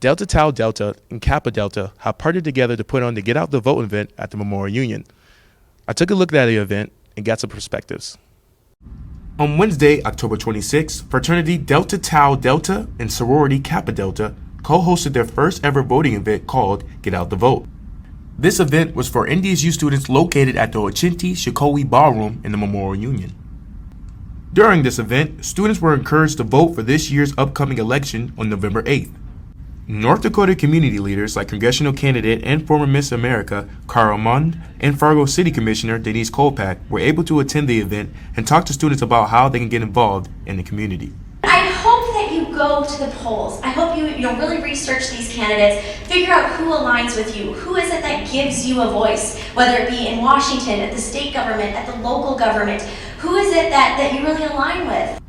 Delta Tau Delta and Kappa Delta have partnered together to put on the Get Out the Vote event at the Memorial Union. I took a look at the event and got some perspectives. On Wednesday, October 26th, fraternity Delta Tau Delta and sorority Kappa Delta co-hosted their first ever voting event called Get Out the Vote. This event was for NDSU students located at the Ochinti Shikowi Ballroom in the Memorial Union. During this event, students were encouraged to vote for this year's upcoming election on November 8th. North Dakota community leaders like congressional candidate and former Miss America Cara Mund and Fargo City Commissioner Denise Kolpack were able to attend the event and talk to students about how they can get involved in the community. I hope that you go to the polls. I hope you really research these candidates, figure out who aligns with you, who is it that gives you a voice, whether it be in Washington, at the state government, at the local government. Who is it that you really align with?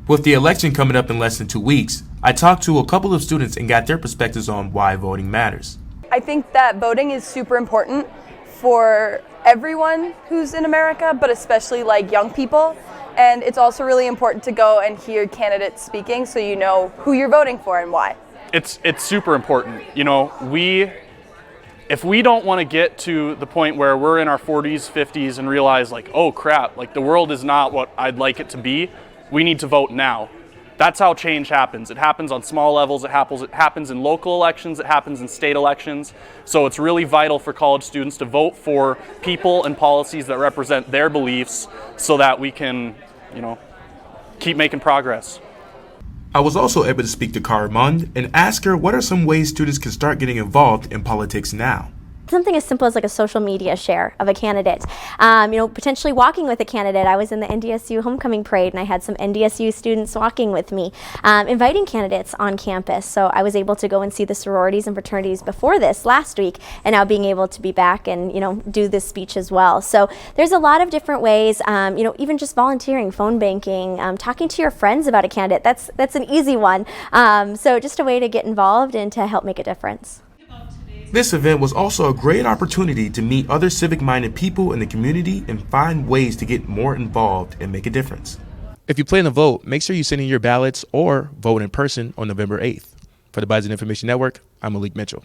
With the election coming up in less than 2 weeks, I talked to a couple of students and got their perspectives on why voting matters. I think that voting is super important for everyone who's in America, but especially like young people. And it's also really important to go and hear candidates speaking so you know who you're voting for and why. It's super important. If we don't want to get to the point where we're in our 40s, 50s and realize like, oh crap, like the world is not what I'd like it to be, we need to vote now. That's how change happens. It happens on small levels, it happens in local elections, it happens in state elections. So it's really vital for college students to vote for people and policies that represent their beliefs so that we can, keep making progress. I was also able to speak to Cara Mund and ask her what are some ways students can start getting involved in politics now. Something as simple as like a social media share of a candidate. Potentially walking with a candidate. I was in the NDSU homecoming parade and I had some NDSU students walking with me, inviting candidates on campus. So I was able to go and see the sororities and fraternities before this last week, and now being able to be back and do this speech as well. So there's a lot of different ways. Even just volunteering, phone banking, talking to your friends about a candidate. That's an easy one. So just a way to get involved and to help make a difference. This event was also a great opportunity to meet other civic-minded people in the community and find ways to get more involved and make a difference. If you plan to vote, make sure you send in your ballots or vote in person on November 8th. For the Bison Information Network, I'm Malik Mitchell.